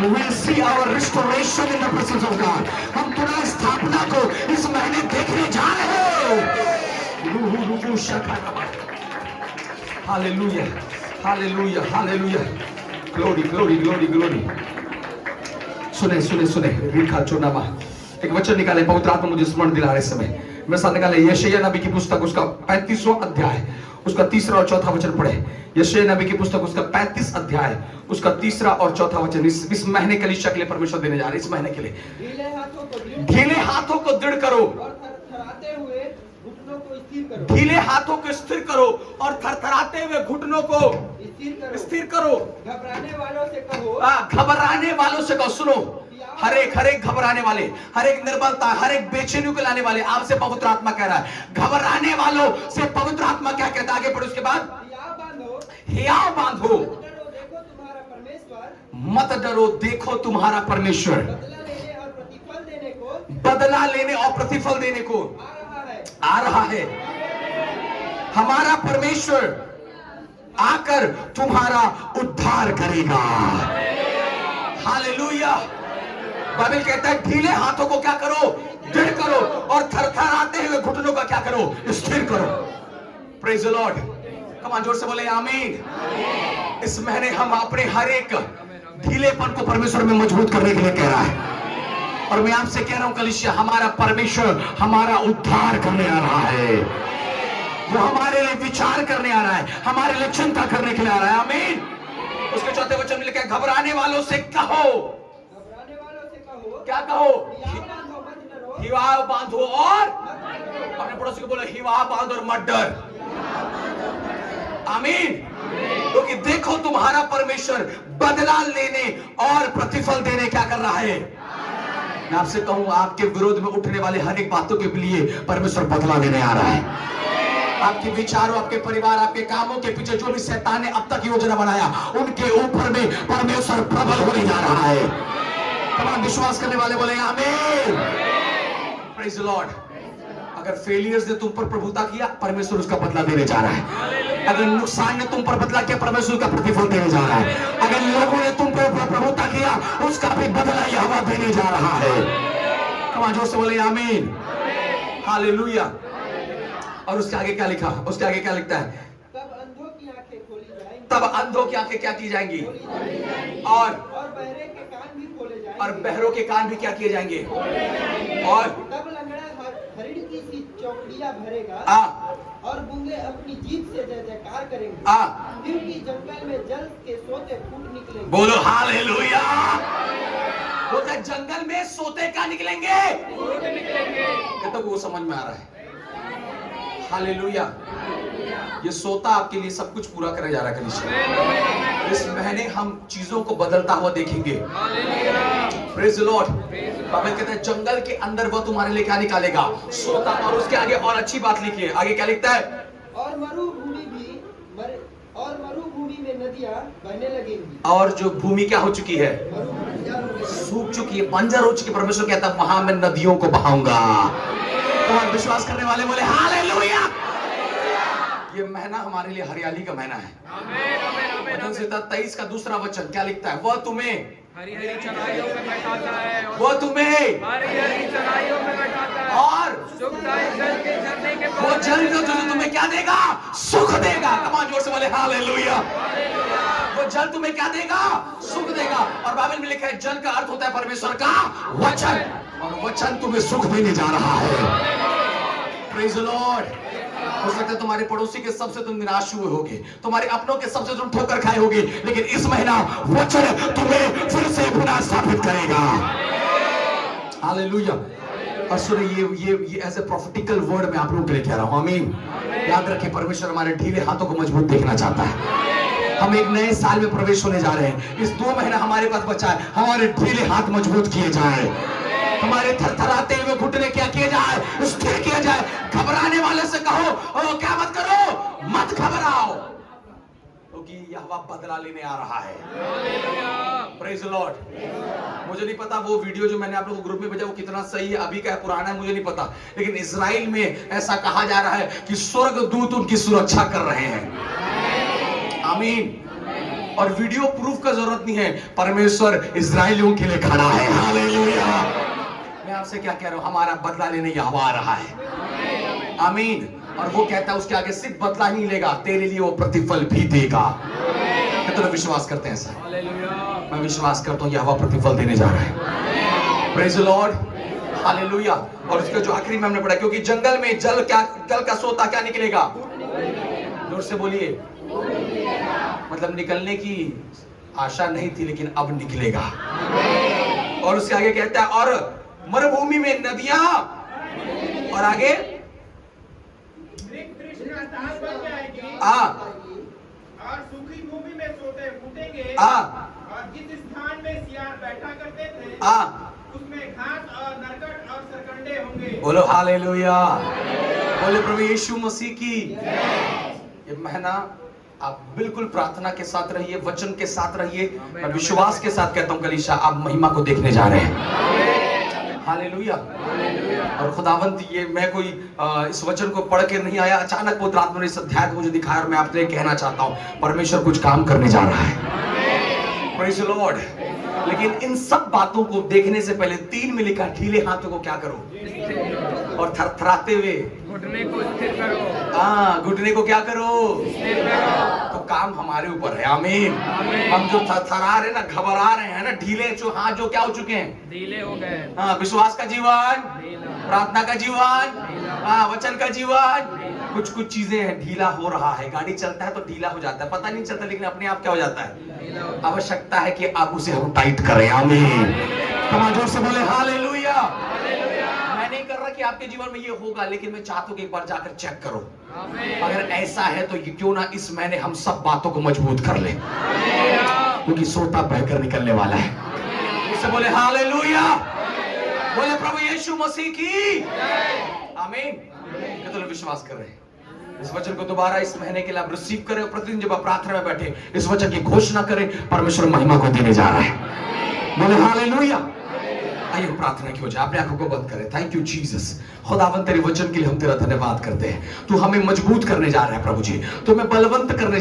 We will see our restoration in the presence of God. हम पुनः स्थापना को इस महीने देखने जा रहे हैं। Hallelujah, hallelujah, hallelujah, glory, glory, glory, glory. सुने सुने सुने, रिखा चुनामा एक वचन निकाले, पवित्र आत्मा मुझे स्मरण दिला रहे समय मेरे साथ निकाले। यशायाह नबी की पुस्तक उसका 35वां अध्याय उसका 3रा और 4था वचन पढ़े। यशायाह नबी की पुस्तक उसका 35 अध्याय उसका 3रा और 4था वचन। इस महीने के लिए शक्ल परमेश्वर देने जा रहे, इस महीने के लिए ढीले हाथों को दृढ़ करो, ढीले हाथों को स्थिर करो और थरथराते हुए घुटनों को स्थिर करो। घबराने वालों से कहो, घबराने वालों से कहो। सुनो, हर एक घबराने वाले, हर एक निर्बलता, हर एक बेचैनी को लाने वाले आपसे पवित्र आत्मा कह रहा है। घबराने वालों से पवित्र आत्मा क्या कहता है? आगे पढ़ो, उसके बाद हियाव बांधो, मत डरो, देखो तुम्हारा परमेश्वर बदला लेने और प्रतिफल देने को आ रहा है। हमारा परमेश्वर आकर तुम्हारा उद्धार करेगा। हालेलुया। बाइबल कहता है ढीले हाथों को क्या करो? दृढ़ करो और थरथराते हुए घुटनों का क्या करो? स्थिर करो। Praise the Lord. Come on, जोर से बोले आमीन। इस महीने हम अपने हर एक ढीलेपन को परमेश्वर में मजबूत करने के लिए कह रहा है। और मैं आपसे कह रहा हूं कलीसिया, हमारा परमेश्वर हमारा उद्धार करने आ रहा है। वो हमारे लिए विचार करने आ रहा है, हमारे लिए चिंता करने के लिए आ रहा है। आमीन। उसके 4थे वचन में लिखा है घबराने वालों से कहो, क्या कहो? हिवाव बांधो और अपने पड़ोसी को बोलो हिवाव बांधो और मत डर। आमीन। क्योंकि देखो तुम्हारा परमेश्वर बदला लेने और प्रतिफल देने क्या कर रहा है। मैं आपसे कहूं, आपके विरोध में उठने वाले हर एक बातों के लिए परमेश्वर बदला लेने आ रहा है। आपके विचारों, आपके परिवार, आपके कामों के पीछे जो भी शैतान ने अब तक योजना बनाया, उनके ऊपर में परमेश्वर प्रबल होने जा रहा है। तमाम विश्वास करने वाले बोले आमीन। Praise the Lord. अगर फेलियर्स ने तुम पर प्रभुता किया, परमेश्वर उसका बदला देने जा रहा है। अगर नुकसान ने तुम पर बदला किया, परमेश्वर उसका प्रतिफल देने जा रहा है। अगर लोगों ने तुम पर प्रभुता किया, उसका भी बदला यहोवा देने जा रहा है। कमां, जोर से बोले आमीन। हालेलुया। और उसके आगे क्या लिखा? उसके आगे क्या लिखता है? तब अंधों की आंखें खोली जाएंगी, तब अंधों की आंखें क्या की जाएंगी? और बहरे के कान भी खोले जाएंगे, और बहरों के कान भी क्या किए जाएंगे? और तब लंगड़ा हरिण की सी चौकड़ियां भरेगा और गूंगे अपनी जीभ से जय जयकार करेंगे, क्योंकि जंगल में जल के सोते फूट निकलेंगे। बोलो हालेलुया। बोलते जंगल में सोते क्या निकलेंगे? ये तो वो समझ में आ रहा है। हालेलुया। ये सोता आपके लिए सब कुछ पूरा करे जा रहा है कलीसिया। इस महीने हम चीजों को बदलता हुआ देखेंगे। Praise the Lord. बाइबल कहता है जंगल के अंदर वो तुम्हारे लिए क्या निकालेगा? सोता। और उसके आगे और अच्छी बात लिखी है, आगे क्या लिखता है? और मरुभूमि में नदियां बहने लगेंगी। और जो भूमि क्या हो चुकी है? सूख चुकी है, बंजर हो चुकी है। परमेश्वर कहता है वहां मैं नदियों को बहाऊंगा। और विश्वास करने वाले बोले हालेलुया। ये महीना हमारे लिए हरियाली का महीना है। वचन संहिता 23 का 2रा वचन क्या लिखता है? वह तुम्हें हरी हरी चराइयों में बैठाता है, वो तुम्हें हरी हरी चराइयों में बैठाता है और सुखदायक जल के झरने के वो पास जल जो तुम्हें क्या देगा? सुख देगा। कमां, जोर से बोले हालेलुया। वो जल तुम्हें क्या देगा? सुख देगा। और बाइबल में लिखा है जल का अर्थ होता है परमेश्वर का वचन, और वचन तुम्हें सुख देने जा रहा है। Praise the Lord. हो सकता है तुम्हारे पड़ोसी के सबसे तुम निराश हुए होगे, तुम्हारे अपनों के सबसे तुम ठोकर खाए होगे, लेकिन इस महीना वचन तुम्हें फिर से पुनः स्थापित करेगा। हालेलुया। और सुनिए, ये एज ए प्रोफेटिकल वर्ड मैं आप लोगों के लिए कह रहा हूं। आमीन। याद रखिए, परमेश्वर हमारे ढीले हाथों को मजबूत देखना चाहता है। हम एक नए साल में प्रवेश होने जा रहे हैं। इस 2 महीना हमारे पास बचा है, हमारे ढीले हाथ मजबूत किए जाए, हमारे थरथराते हुए घुटने क्या किए जाए? स्थिर किए जाए। घबराने वाले से कहो ओ क्या मत करो, मत घबराओ, क्योंकि यहोवा बदला लेने आ रहा है। Praise the Lord. मुझे नहीं पता वो वीडियो जो मैंने आप लोगों को ग्रुप में भेजा वो कितना सही है, अभी का है पुराना है मुझे नहीं पता, लेकिन इजराइल में ऐसा कहा जा रहा है कि स्वर्गदूत उनकी सुरक्षा कर रहे हैं। आमीन। और वीडियो प्रूफ का जरूरत नहीं है, परमेश्वर इजराइलियों के लिए खड़ा है। हालेलुया। मैं आपसे क्या कह रहा हूं, हमारा बदला लेने यहोवा आ रहा है। आमीन। और वो कहता है उसके आगे सिर्फ बदला ही लेगा, तेरे लिए वो प्रतिफल भी देगा। कितने लोग विश्वास करते हैं ऐसा? मैं विश्वास करता हूं यहोवा प्रतिफल देने जा रहा है। Praise the Lord. हालेलुया। और उसके जो आखिरी में हमने पढ़ा, क्योंकि जंगल में जल का सोता क्या निकलेगा? जोर से बोलिए। मतलब निकलने की आशा नहीं थी, लेकिन अब निकलेगा। और उसके आगे कहता है और मरुभूमि में नदियां, और आगे और सूखी भूमि में सोते फूटेंगे, और जिस स्थान में सियार बैठा करते थे उसमें घास और नरकट और सरकंडे होंगे। बोलो हालेलुया। बोले प्रभु यीशु मसीह की। ये महीना आप बिल्कुल प्रार्थना के साथ रहिए, वचन के साथ रहिए। मैं विश्वास के साथ कहता हूं कलीसिया, आप महिमा को देखने जा रहे हैं। हालेलुया। और खुदावंत, ये मैं कोई इस वचन को पढ़ के नहीं आया, अचानक पवित्र आत्मा ने इस अध्याय को मुझे दिखाया और मैं आपसे कहना चाहता हूं, परमेश्वर कुछ काम करने जा रहा है। Praise the Lord. लेकिन इन सब बातों को देखने से पहले 3 में लिखा, ढीले हाथों को क्या करो? और थरथराते हुए घुटने को स्थिर करो। घुटने को क्या करो? स्थिर करो। तो काम हमारे ऊपर है। आमीन। हम जो थरथरा रहे ना, घबरा रहे हैं ना, ढीले जो हाथ जो क्या हो चुके हैं? ढीले हो गए। विश्वास का जीवन, प्रार्थना का जीवन, वचन का जीवन, कुछ चीजें हैं, ढीला हो रहा है। गाड़ी चलता है तो ढीला हो जाता है, पता नहीं चलता, लेकिन अपने आप क्या हो जाता है? आवश्यकता है कि आप उसे हम टाइट करें। आमीन। तुम जोर से बोले हालेलुया। मैं नहीं कर रहा कि आपके जीवन में ये होगा, लेकिन मैं चाहता हूं कि एक बार जाकर चेक करो। अगर ऐसा है तो क्यों ना इस महीने हम सब बातों को मजबूत कर ले, क्योंकि सोता बहकर निकलने वाला है। उससे बोले हालेलुया। बोले प्रभु यीशु मसीह की। आमीन। कितने लोग विश्वास कर रहे हैं? इस वचन को दोबारा इस महीने के लिए आप रिसीव करें, और प्रतिदिन जब आप प्रार्थना में बैठे इस वचन की घोषणा करें, परमेश्वर महिमा को देने जा रहा है। बोले हालेलुया। आइए प्रार्थना की हो जाए, अपने आंखों को बंद करें। Thank you Jesus. खुदावंत तेरे वचन के लिए हम तेरा धन्यवाद करते हैं। तू हमें मजबूत करने जा रहा है प्रभु जी, तू हमें बलवंत करने